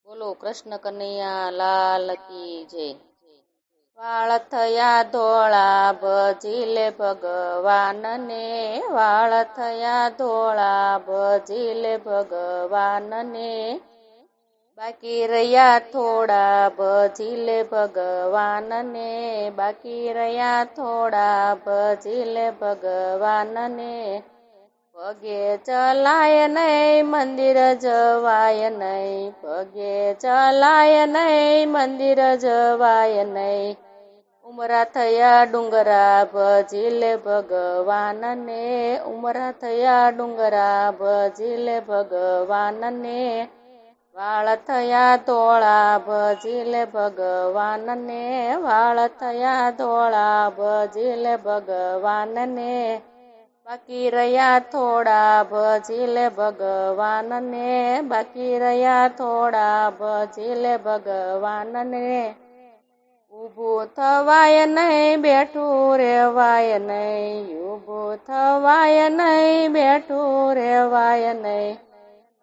બોલો કૃષ્ણ કનૈયા લાલ કી જય। વાળ થયા ધોળા ભજી લે ભગવાનને, વાળ થયા ધોળા ભજી લે ભગવાનને, બાકી રહ્યા થોડા ભજી લે ભગવાનને, બાકી રહ્યા થોડા ભજી લે ભગવાનને, પગે ચલાય નહીં મંદિર જવાય નહીં, પગે ચલાય નહીં મંદિર જવાય નહીં, ઉમરા થયા ડુંગરા ભજી લે ભગવાનને, ઉમરા થયા ડુંગરા ભજી લે ભગવાનને, વાળ થયા ધોળા ભજી લે ભગવાનને, વાળ થયા ધોળા ભજી લે ભગવાનને, બાકી રહ્યા થોડા ભજી લે ભગવાનને, બાકી રહ્યા થોડા ભજી લે ભગવાનને, ઊભું થવાય નહીં બેઠું રેવાય નહીં, ઊભું થવાય નહીં બેઠું રેવાય નહીં,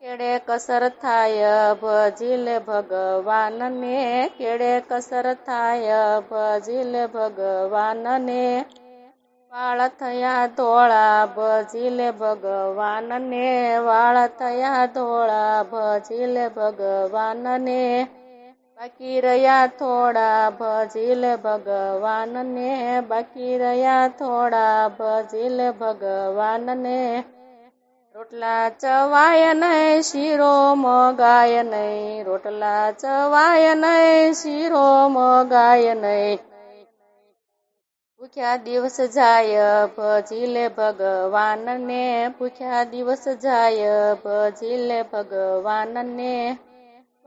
કેડે કસર થાય ભજી લે ભગવાનને, કેડે કસર થાય ભજી લે ભગવાનને, વાળ થયા ધોળા ભજી લે ભગવાનને, વાળ થયા ધોળા ભજી લે ભગવાનને, બાકી રહ્યા થોડા ભજી લે ભગવાનને, બાકી રહ્યા થોડા ભજી લે ભગવાનને, રોટલા ચવાય નહીં શીરો મગાય નહીં, રોટલા ચવાય નહીં શીરો મગાય નહીં, ભૂખ્યા દિવસ જાય ભજી લે ભગવાનને, ભૂખ્યા દિવસ જાય ભજી લે ભગવાનને,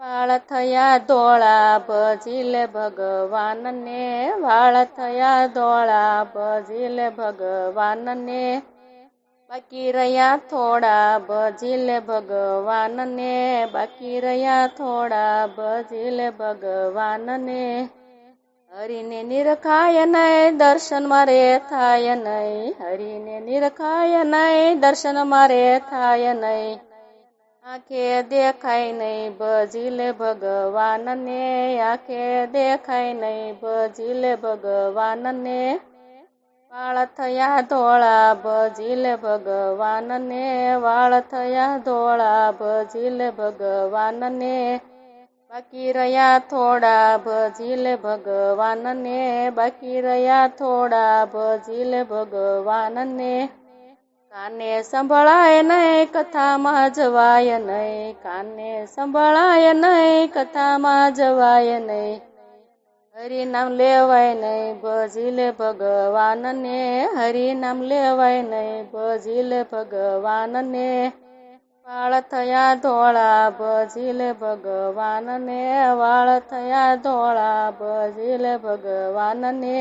વાળ થયા ધોળા ભજી લે ભગવાનને, વાળ થયા ધોળા ભજી લે ભગવાનને, બાકી રહ્યા થોડા ભજી લે ભગવાનને, બાકી રહ્યા થોડા ભજી લે ભગવાનને, હરિને નિરખાય નહીં દર્શન મારે થાય નહીં, હરિને નિરખાય નહીં દર્શન મારે થાય નહીં, આંખે દેખાય નહીં ભજી લે ભગવાનને, આંખે દેખાય નહીં ભજી લે ભગવાનને, વાળ થયા ધોળા ભજી લે ભગવાનને, વાળ થયા ધોળા ભજી લે ભગવાનને, બાકી રહ્યા થોડા ભજી લે ભગવાનને, બાકી રહ્યા થોડા ભજી લે ભગવાનને, કાને સંભળાય નહીં કથામાં જવાય નહીં, કાને સંભળાય નહીં કથામાં જવાય નહીં, હરિનામ લેવાય નહીં ભજી લે ભગવાનને, હરિનામ લેવાય નહીં ભજી લે ભગવાનને, વાળ થયા ધોળા ભજી લે ભગવાનને, વાળ થયા ધોળા ભજી લે ભગવાનને,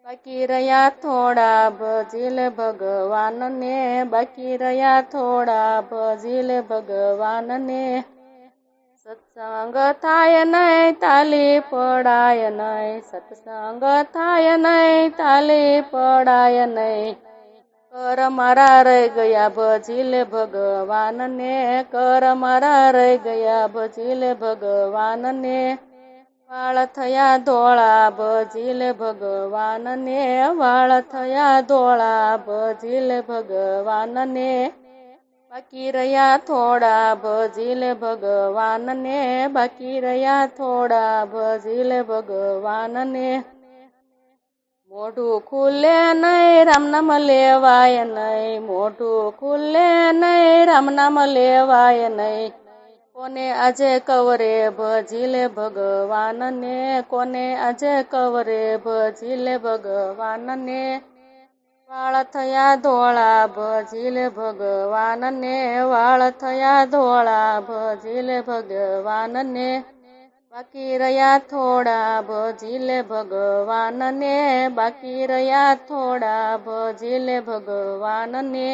બાકી રહ્યા થોડા ભજી લે ભગવાનને, બાકી રહ્યા થોડા ભજી લે ભગવાનને, સત્સંગ થાય નહીં તાલી પડાય નહીં, સત્સંગ થાય નહીં તાલી પડાય નહીં, કર મારા રહી ગયા ભજી લે ભગવાનને, કર મારા રહી ગયા ભજી લે ભગવાનને, વાળ થયા ધોળા ભજી લે ભગવાનને, વાળ થયા ધોળા ભજી લે ભગવાનને, બાકી રહ્યા થોડા ભજી લે ભગવાનને, બાકી રહ્યા થોડા ભજી લે ભગવાનને, મોઢું ખુલે નહીં રામ નામ લેવાય નહીં, મોઢું ખુલે નહીં રામ નામ લેવાય નહીં, કોને આજે કવરે ભજી લે ભગવાનને, કોને આજે કવરે ભજી લે ભગવાનને, વાળ થયા ધોળા ભજી લે ભગવાનને, વાળ થયા ધોળા ભજી લે ભગવાનને, બાકી રહ્યા થોડા ભજી લે ભગવાનને, બાકી રહ્યા થોડા ભજી લે ભગવાનને।